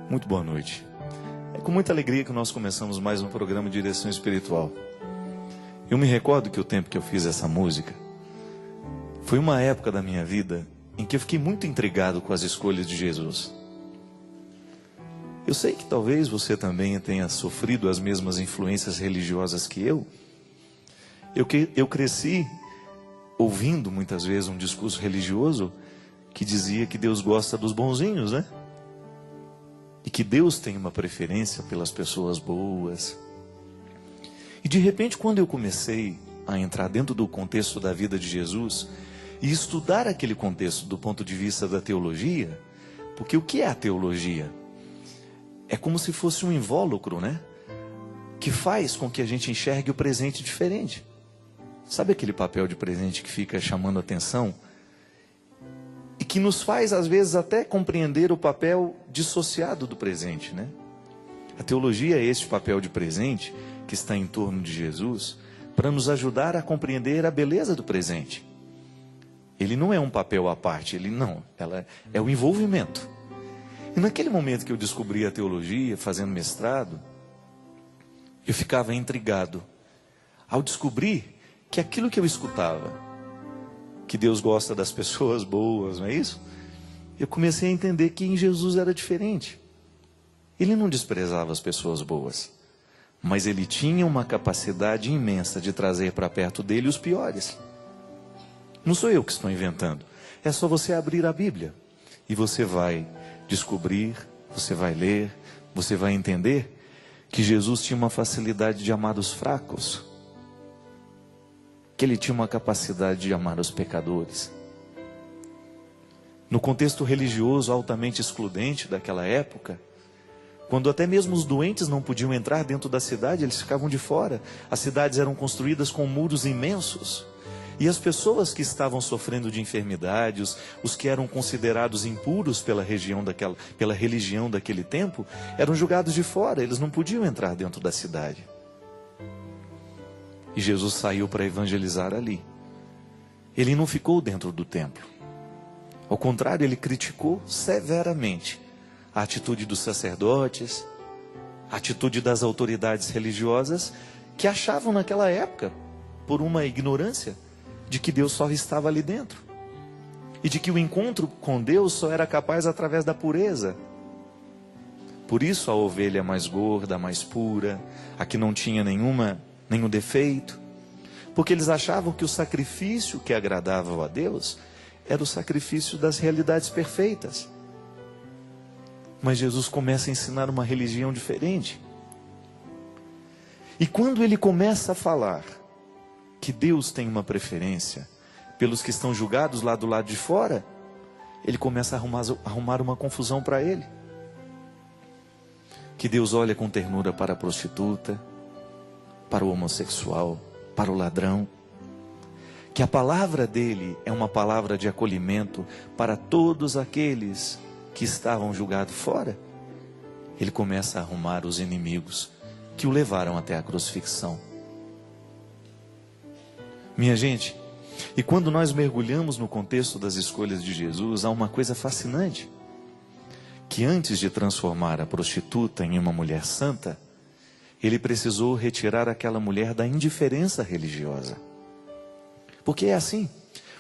Muito boa noite. É com muita alegria que nós começamos mais um programa de direção espiritual. Eu me recordo que o tempo que eu fiz essa música foi uma época da minha vida em que eu fiquei muito intrigado com as escolhas de Jesus. Eu sei que talvez você também tenha sofrido as mesmas influências religiosas que eu. Eu cresci ouvindo muitas vezes um discurso religioso que dizia que Deus gosta dos bonzinhos, né? E que Deus tem uma preferência pelas pessoas boas. E de repente, quando eu comecei a entrar dentro do contexto da vida de Jesus e estudar aquele contexto do ponto de vista da teologia, porque o que é a teologia? É como se fosse um invólucro, né? Que faz com que a gente enxergue o presente diferente. Sabe aquele papel de presente que fica chamando a atenção? E que nos faz, às vezes, até compreender o papel dissociado do presente, né? A teologia é esse papel de presente que está em torno de Jesus para nos ajudar a compreender a beleza do presente. Ele não é um papel à parte, ela é o envolvimento. E naquele momento que eu descobri a teologia, fazendo mestrado, eu ficava intrigado ao descobrir que aquilo que eu escutava, que Deus gosta das pessoas boas, não é isso? Eu comecei a entender que em Jesus era diferente. Ele não desprezava as pessoas boas, mas ele tinha uma capacidade imensa de trazer para perto dele os piores. Não sou eu que estou inventando, é só você abrir a Bíblia e você vai descobrir, você vai ler, você vai entender que Jesus tinha uma facilidade de amar os fracos, que ele tinha uma capacidade de amar os pecadores. No contexto religioso altamente excludente daquela época, quando até mesmo os doentes não podiam entrar dentro da cidade, eles ficavam de fora. As cidades eram construídas com muros imensos. E as pessoas que estavam sofrendo de enfermidades, os que eram considerados impuros pela religião daquele tempo, eram julgados de fora, eles não podiam entrar dentro da cidade. E Jesus saiu para evangelizar ali. Ele não ficou dentro do templo. Ao contrário, ele criticou severamente a atitude dos sacerdotes, a atitude das autoridades religiosas, que achavam naquela época, por uma ignorância, de que Deus só estava ali dentro. E de que o encontro com Deus só era capaz através da pureza. Por isso a ovelha mais gorda, mais pura, a que não tinha nenhum defeito. Porque eles achavam que o sacrifício que agradava a Deus era o sacrifício das realidades perfeitas. Mas Jesus começa a ensinar uma religião diferente. E quando ele começa a falar que Deus tem uma preferência pelos que estão julgados lá do lado de fora, ele começa a arrumar uma confusão para ele. Que Deus olha com ternura para a prostituta, para o homossexual, para o ladrão. Que a palavra dele é uma palavra de acolhimento para todos aqueles que estavam julgados fora. Ele começa a arrumar os inimigos que o levaram até a crucifixão. Minha gente, e quando nós mergulhamos no contexto das escolhas de Jesus, há uma coisa fascinante. Que antes de transformar a prostituta em uma mulher santa, ele precisou retirar aquela mulher da indiferença religiosa. Porque é assim,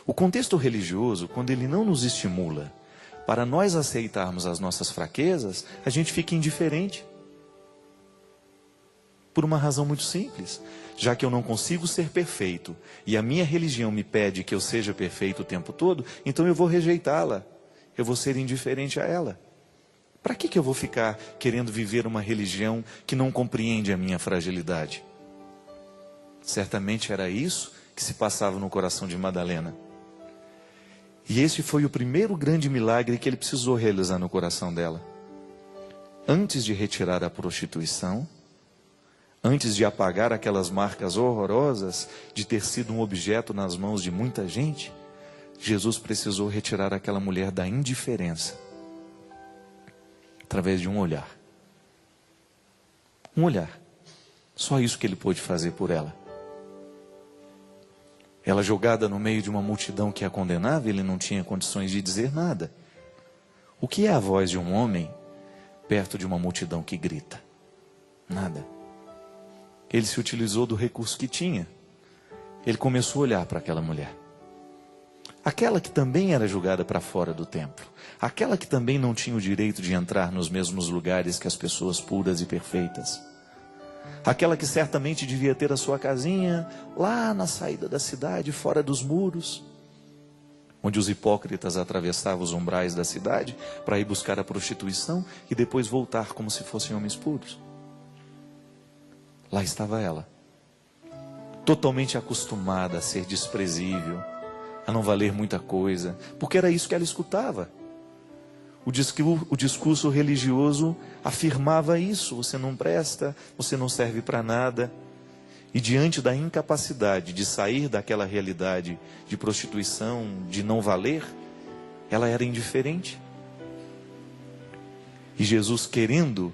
o contexto religioso, quando ele não nos estimula para nós aceitarmos as nossas fraquezas, a gente fica indiferente. Por uma razão muito simples. Já que eu não consigo ser perfeito, e a minha religião me pede que eu seja perfeito o tempo todo, então eu vou rejeitá-la. Eu vou ser indiferente a ela. Para que eu vou ficar querendo viver uma religião que não compreende a minha fragilidade? Certamente era isso que se passava no coração de Madalena. E esse foi o primeiro grande milagre que ele precisou realizar no coração dela. Antes de retirar a prostituição, antes de apagar aquelas marcas horrorosas de ter sido um objeto nas mãos de muita gente, Jesus precisou retirar aquela mulher da indiferença, através de um olhar. Um olhar. Só isso que ele pôde fazer por ela. Ela jogada no meio de uma multidão que a condenava, ele não tinha condições de dizer nada. O que é a voz de um homem perto de uma multidão que grita? Nada. Ele se utilizou do recurso que tinha. Ele começou a olhar para aquela mulher. Aquela que também era julgada para fora do templo. Aquela que também não tinha o direito de entrar nos mesmos lugares que as pessoas puras e perfeitas. Aquela que certamente devia ter a sua casinha lá na saída da cidade, fora dos muros, onde os hipócritas atravessavam os umbrais da cidade para ir buscar a prostituição e depois voltar como se fossem homens puros. Lá estava ela, totalmente acostumada a ser desprezível, a não valer muita coisa, porque era isso que ela escutava. O discurso religioso afirmava isso: você não presta, você não serve para nada. E diante da incapacidade de sair daquela realidade de prostituição, de não valer, ela era indiferente. E Jesus, querendo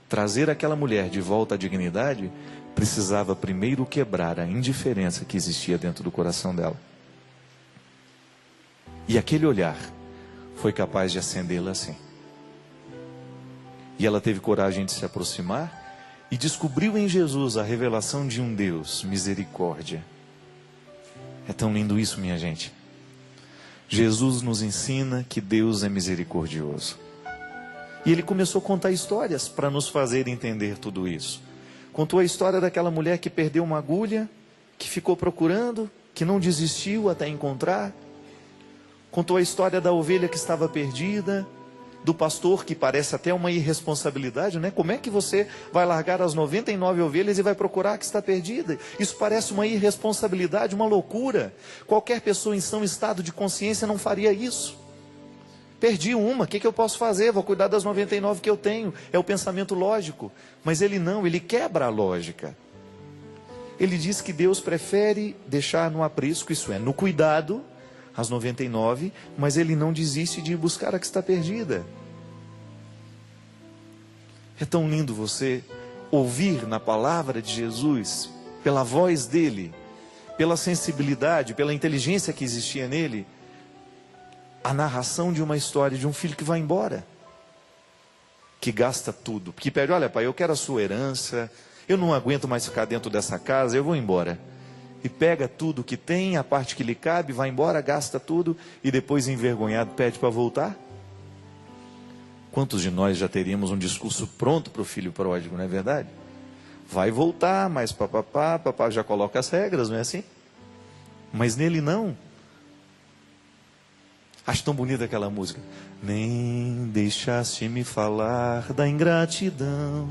trazer aquela mulher de volta à dignidade, precisava primeiro quebrar a indiferença que existia dentro do coração dela. E aquele olhar foi capaz de acendê-la assim. E ela teve coragem de se aproximar e descobriu em Jesus a revelação de um Deus, misericórdia. É tão lindo isso, minha gente. Jesus nos ensina que Deus é misericordioso. E ele começou a contar histórias para nos fazer entender tudo isso. Contou a história daquela mulher que perdeu uma agulha, que ficou procurando, que não desistiu até encontrar. Contou a história da ovelha que estava perdida, do pastor, que parece até uma irresponsabilidade, né? Como é que você vai largar as 99 ovelhas e vai procurar a que está perdida? Isso parece uma irresponsabilidade, uma loucura. Qualquer pessoa em são estado de consciência não faria isso. Perdi uma, o que eu posso fazer? Vou cuidar das 99 que eu tenho. É o pensamento lógico. Mas ele não, ele quebra a lógica. Ele diz que Deus prefere deixar no aprisco, isso é, no cuidado, as 99, mas ele não desiste de ir buscar a que está perdida. É tão lindo você ouvir na palavra de Jesus, pela voz dele, pela sensibilidade, pela inteligência que existia nele, a narração de uma história de um filho que vai embora, que gasta tudo, que pede: olha pai, eu quero a sua herança, eu não aguento mais ficar dentro dessa casa, eu vou embora. E pega tudo que tem, a parte que lhe cabe, vai embora, gasta tudo, e depois envergonhado pede para voltar. Quantos de nós já teríamos um discurso pronto para o filho pródigo, não é verdade? Vai voltar, mas papá já coloca as regras, não é assim? Mas nele não. Acho tão bonita aquela música. Nem deixaste me falar da ingratidão,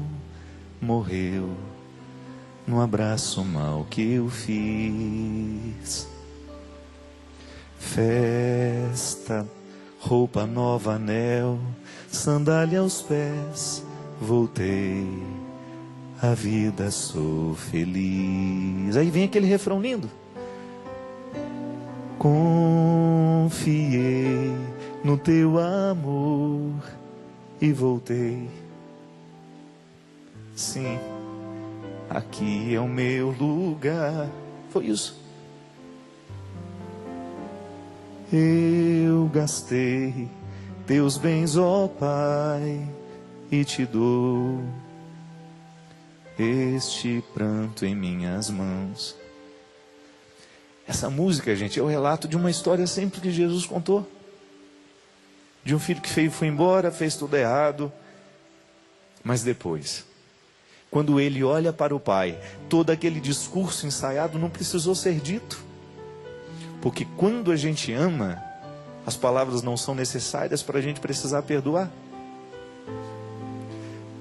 morreu no abraço mal que eu fiz. Festa, roupa nova, anel, sandália aos pés, voltei, a vida sou feliz. Aí vem aquele refrão lindo. Confiei no teu amor e voltei. Sim, aqui é o meu lugar. Foi isso. Eu gastei teus bens, ó Pai, e te dou este pranto em minhas mãos. Essa música, gente, é o relato de uma história sempre que Jesus contou. De um filho que foi embora, fez tudo errado, mas depois, quando ele olha para o pai, todo aquele discurso ensaiado não precisou ser dito. Porque quando a gente ama, as palavras não são necessárias para a gente precisar perdoar.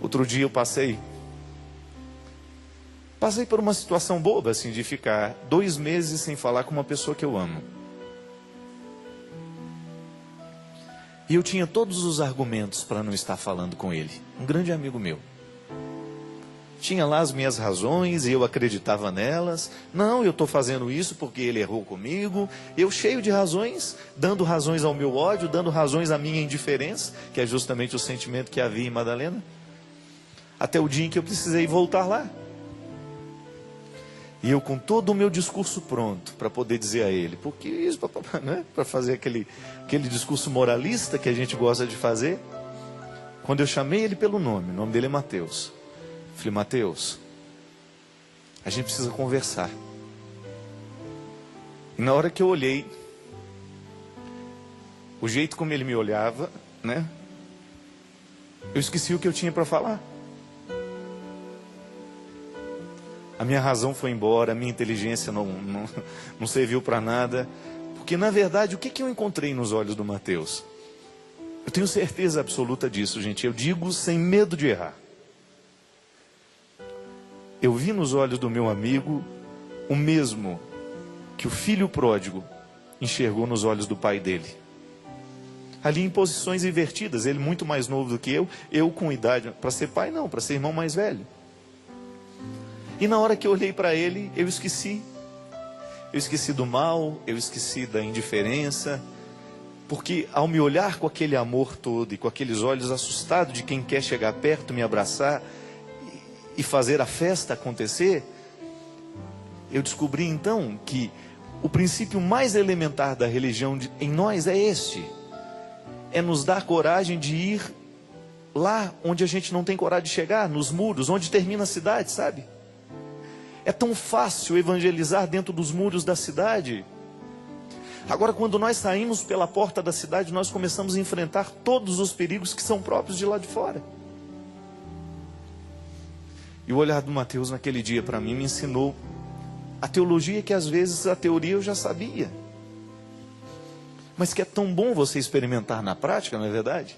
Outro dia eu passei por uma situação boba, assim, de ficar 2 meses sem falar com uma pessoa que eu amo. E eu tinha todos os argumentos para não estar falando com ele. Um grande amigo meu. Tinha lá as minhas razões e eu acreditava nelas. Não, eu estou fazendo isso porque ele errou comigo. Eu cheio de razões, dando razões ao meu ódio, dando razões à minha indiferença, que é justamente o sentimento que havia em Madalena. Até o dia em que eu precisei voltar lá. E eu com todo o meu discurso pronto para poder dizer a ele, porque isso, né? Para fazer aquele discurso moralista que a gente gosta de fazer. Quando eu chamei ele pelo nome, o nome dele é Mateus. Falei, Mateus, a gente precisa conversar. E na hora que eu olhei, o jeito como ele me olhava, né? Eu esqueci o que eu tinha para falar. A minha razão foi embora, a minha inteligência não serviu para nada. Porque na verdade, o que eu encontrei nos olhos do Mateus? Eu tenho certeza absoluta disso, gente. Eu digo sem medo de errar. Eu vi nos olhos do meu amigo o mesmo que o filho pródigo enxergou nos olhos do pai dele. Ali em posições invertidas, ele muito mais novo do que eu com idade, para ser pai não, para ser irmão mais velho. E na hora que eu olhei para ele, eu esqueci. Eu esqueci do mal, eu esqueci da indiferença, porque ao me olhar com aquele amor todo e com aqueles olhos assustados de quem quer chegar perto, me abraçar e fazer a festa acontecer, eu descobri então que o princípio mais elementar da religião em nós é este: é nos dar coragem de ir lá onde a gente não tem coragem de chegar, nos muros, onde termina a cidade, sabe? É tão fácil evangelizar dentro dos muros da cidade. Agora, quando nós saímos pela porta da cidade, nós começamos a enfrentar todos os perigos que são próprios de lá de fora. E o olhar do Mateus naquele dia para mim me ensinou a teologia que às vezes a teoria eu já sabia, mas que é tão bom você experimentar na prática, não é verdade?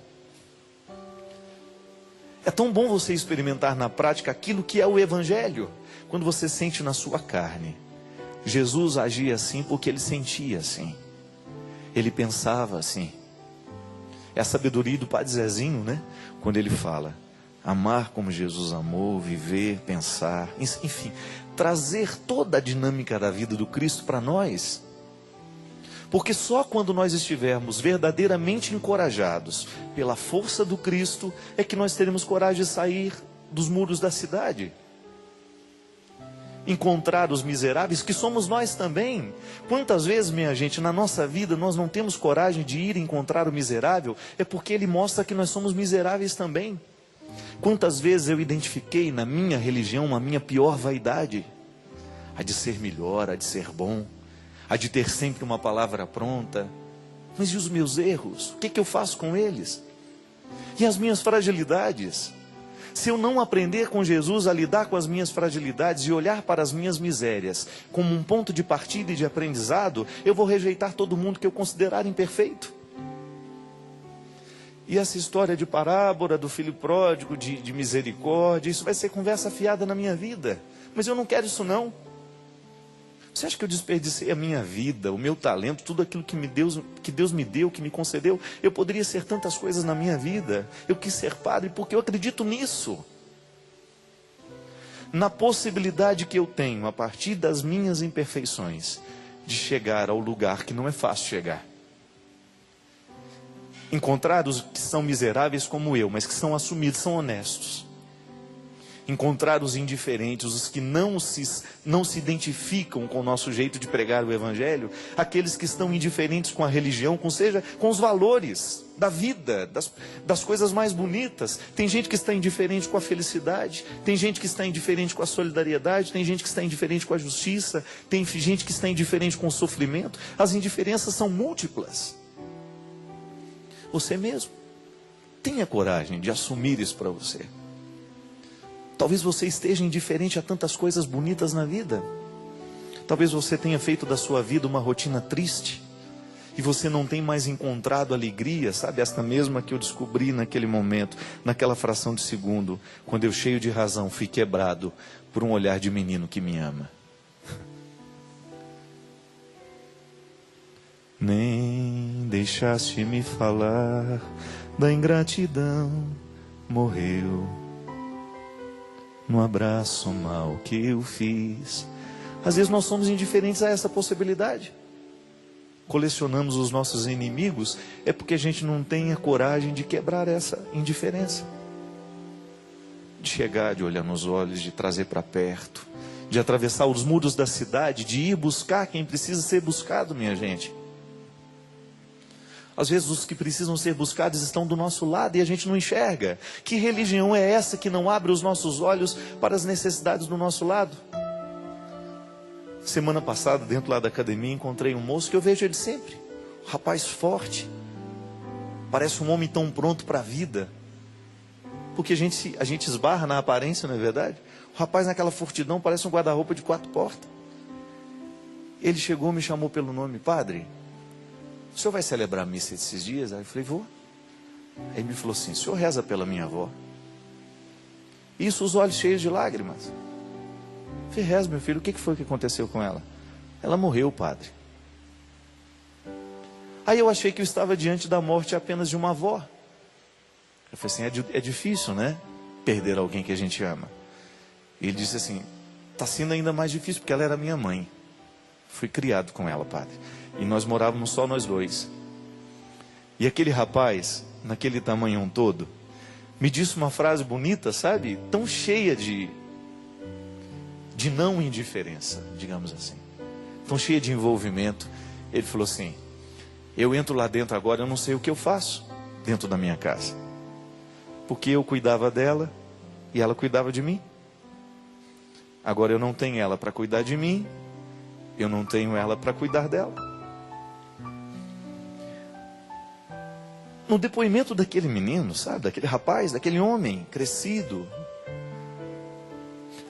É tão bom você experimentar na prática aquilo que é o Evangelho. Quando você sente na sua carne, Jesus agia assim porque ele sentia assim, ele pensava assim. É a sabedoria do Padre Zezinho, né? Quando ele fala, amar como Jesus amou, viver, pensar, enfim, trazer toda a dinâmica da vida do Cristo para nós. Porque só quando nós estivermos verdadeiramente encorajados pela força do Cristo, é que nós teremos coragem de sair dos muros da cidade. Encontrar os miseráveis, que somos nós também. Quantas vezes, minha gente, na nossa vida nós não temos coragem de ir encontrar o miserável, é porque ele mostra que nós somos miseráveis também. Quantas vezes eu identifiquei na minha religião a minha pior vaidade, a de ser melhor, a de ser bom, a de ter sempre uma palavra pronta. Mas e os meus erros? O que eu faço com eles? E as minhas fragilidades? Se eu não aprender com Jesus a lidar com as minhas fragilidades e olhar para as minhas misérias como um ponto de partida e de aprendizado, eu vou rejeitar todo mundo que eu considerar imperfeito. E essa história de parábola do filho pródigo, de misericórdia, isso vai ser conversa fiada na minha vida. Mas eu não quero isso não. Você acha que eu desperdicei a minha vida, o meu talento, tudo aquilo que Deus me deu, que me concedeu? Eu poderia ser tantas coisas na minha vida. Eu quis ser padre porque eu acredito nisso. Na possibilidade que eu tenho, a partir das minhas imperfeições, de chegar ao lugar que não é fácil chegar. Encontrar os que são miseráveis como eu, mas que são assumidos, são honestos. Encontrar os indiferentes, os que não se identificam com o nosso jeito de pregar o Evangelho, aqueles que estão indiferentes com a religião, com os valores da vida, das coisas mais bonitas. Tem gente que está indiferente com a felicidade, tem gente que está indiferente com a solidariedade, tem gente que está indiferente com a justiça, tem gente que está indiferente com o sofrimento. As indiferenças são múltiplas. Você mesmo, tenha coragem de assumir isso para você. Talvez você esteja indiferente a tantas coisas bonitas na vida. Talvez você tenha feito da sua vida uma rotina triste. E você não tem mais encontrado alegria, sabe? Esta mesma que eu descobri naquele momento, naquela fração de segundo, quando eu, cheio de razão, fui quebrado por um olhar de menino que me ama. Nem deixaste me falar da ingratidão, morreu no abraço mal que eu fiz. Às vezes nós somos indiferentes a essa possibilidade. Colecionamos os nossos inimigos, é porque a gente não tem a coragem de quebrar essa indiferença. De chegar, de olhar nos olhos, de trazer para perto, de atravessar os muros da cidade, de ir buscar quem precisa ser buscado, minha gente. Às vezes os que precisam ser buscados estão do nosso lado e a gente não enxerga. Que religião é essa que não abre os nossos olhos para as necessidades do nosso lado? Semana passada, dentro lá da academia, encontrei um moço que eu vejo ele sempre. Um rapaz forte. Parece um homem tão pronto para a vida. Porque a gente esbarra na aparência, não é verdade? O rapaz naquela fortidão parece um guarda-roupa de 4 portas. Ele chegou, me chamou pelo nome: padre, o senhor vai celebrar a missa esses dias? Aí eu falei: vou. Aí ele me falou assim: o senhor reza pela minha avó? Isso, os olhos cheios de lágrimas. Eu falei: reza, meu filho, o que foi que aconteceu com ela? Ela morreu, padre. Aí eu achei que eu estava diante da morte apenas de uma avó. Eu falei assim: é difícil, né? Perder alguém que a gente ama. E ele disse assim: está sendo ainda mais difícil, porque ela era minha mãe. Fui criado com ela, padre. E nós morávamos só nós dois. E aquele rapaz, naquele tamanhão todo, me disse uma frase bonita, sabe? Tão cheia de não indiferença, digamos assim. Tão cheia de envolvimento. Ele falou assim: eu entro lá dentro agora, eu não sei o que eu faço dentro da minha casa. Porque eu cuidava dela e ela cuidava de mim. Agora eu não tenho ela para cuidar de mim, eu não tenho ela para cuidar dela. No depoimento daquele menino, sabe, daquele rapaz, daquele homem crescido,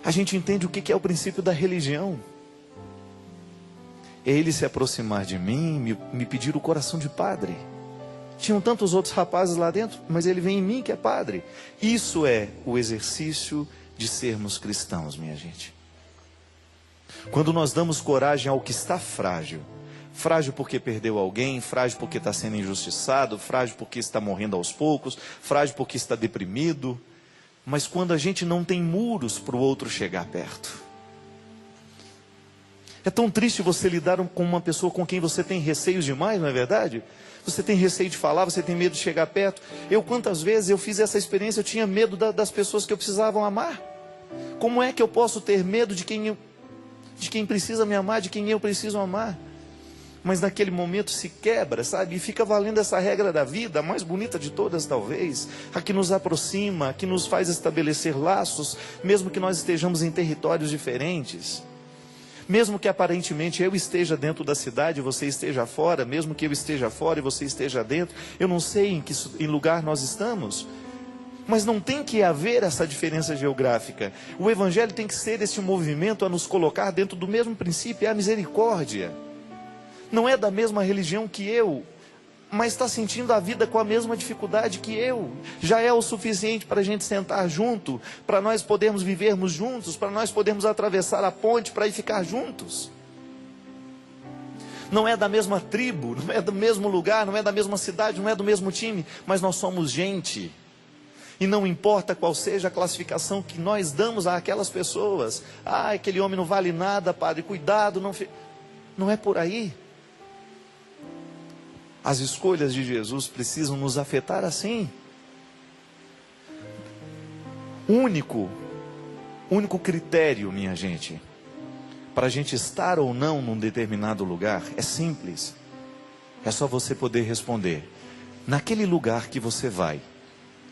a gente entende o que é o princípio da religião. É ele se aproximar de mim, me pedir o coração de padre. Tinham tantos outros rapazes lá dentro, mas ele vem em mim que é padre. Isso é o exercício de sermos cristãos, minha gente. Quando nós damos coragem ao que está frágil, frágil porque perdeu alguém, frágil porque está sendo injustiçado, frágil porque está morrendo aos poucos, frágil porque está deprimido, mas quando a gente não tem muros para o outro chegar perto. É tão triste você lidar com uma pessoa com quem você tem receios demais, não é verdade? Você tem receio de falar, você tem medo de chegar perto. Quantas vezes eu fiz essa experiência, eu tinha medo das pessoas que eu precisava amar. Como é que eu posso ter medo de quem precisa me amar, de quem eu preciso amar? Mas naquele momento se quebra, sabe? E fica valendo essa regra da vida, a mais bonita de todas talvez, a que nos aproxima, a que nos faz estabelecer laços, mesmo que nós estejamos em territórios diferentes. Mesmo que aparentemente eu esteja dentro da cidade e você esteja fora, mesmo que eu esteja fora e você esteja dentro, eu não sei em lugar nós estamos, mas não tem que haver essa diferença geográfica. O Evangelho tem que ser esse movimento a nos colocar dentro do mesmo princípio, é a misericórdia. Não é da mesma religião que eu, mas está sentindo a vida com a mesma dificuldade que eu. Já é o suficiente para a gente sentar junto, para nós podermos vivermos juntos, para nós podermos atravessar a ponte para ir ficar juntos. Não é da mesma tribo, não é do mesmo lugar, não é da mesma cidade, não é do mesmo time, mas nós somos gente. E não importa qual seja a classificação que nós damos àquelas pessoas. Ah, aquele homem não vale nada, padre, cuidado. Não é por aí. As escolhas de Jesus precisam nos afetar assim. O único critério, minha gente, para a gente estar ou não num determinado lugar, é simples. É só você poder responder: naquele lugar que você vai,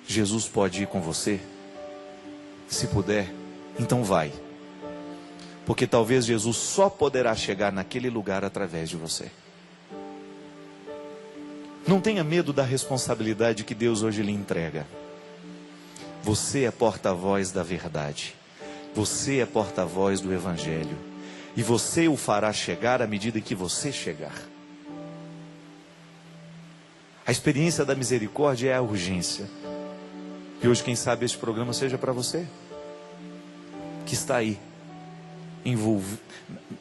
Jesus pode ir com você? Se puder, então vai. Porque talvez Jesus só poderá chegar naquele lugar através de você. Não tenha medo da responsabilidade que Deus hoje lhe entrega. Você é porta-voz da verdade. Você é porta-voz do Evangelho. E você o fará chegar à medida que você chegar. A experiência da misericórdia é a urgência. E hoje, quem sabe, este programa seja para você, que está aí,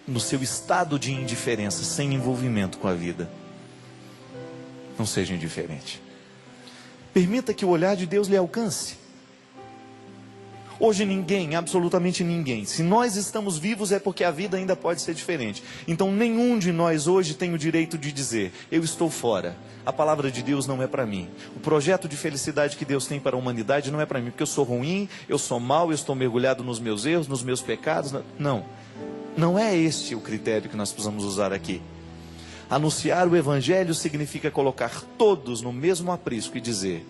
no seu estado de indiferença, sem envolvimento com a vida. Não seja indiferente. Permita que o olhar de Deus lhe alcance. Hoje ninguém, absolutamente ninguém, se nós estamos vivos é porque a vida ainda pode ser diferente. Então nenhum de nós hoje tem o direito de dizer: eu estou fora, a palavra de Deus não é para mim. O projeto de felicidade que Deus tem para a humanidade não é para mim, porque eu sou ruim, eu sou mau, eu estou mergulhado nos meus erros, nos meus pecados. Não é este o critério que nós precisamos usar aqui. Anunciar o Evangelho significa colocar todos no mesmo aprisco e dizer: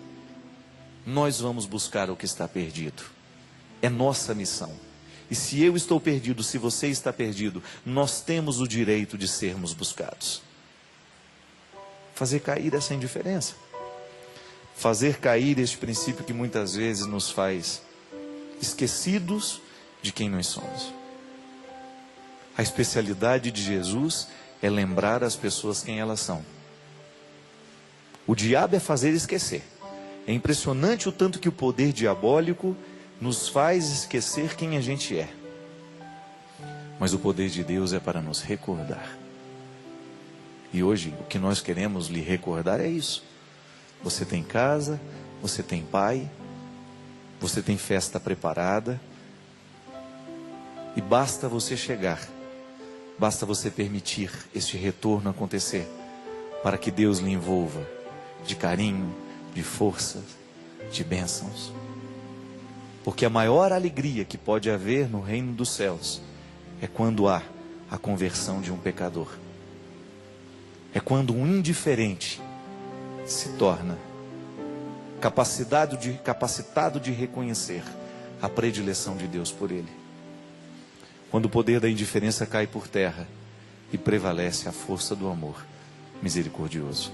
nós vamos buscar o que está perdido. É nossa missão. E se eu estou perdido, se você está perdido, nós temos o direito de sermos buscados. Fazer cair essa indiferença. Fazer cair este princípio que muitas vezes nos faz esquecidos de quem nós somos. A especialidade de Jesus é lembrar as pessoas quem elas são. O diabo é fazer esquecer. É impressionante o tanto que o poder diabólico nos faz esquecer quem a gente é. Mas o poder de Deus é para nos recordar. E hoje o que nós queremos lhe recordar é isso. Você tem casa, você tem pai, você tem festa preparada. E basta você chegar. Basta você permitir este retorno acontecer, para que Deus lhe envolva de carinho, de força, de bênçãos. Porque a maior alegria que pode haver no reino dos céus é quando há a conversão de um pecador. É quando um indiferente se torna capacitado de reconhecer a predileção de Deus por ele. Quando o poder da indiferença cai por terra e prevalece a força do amor misericordioso.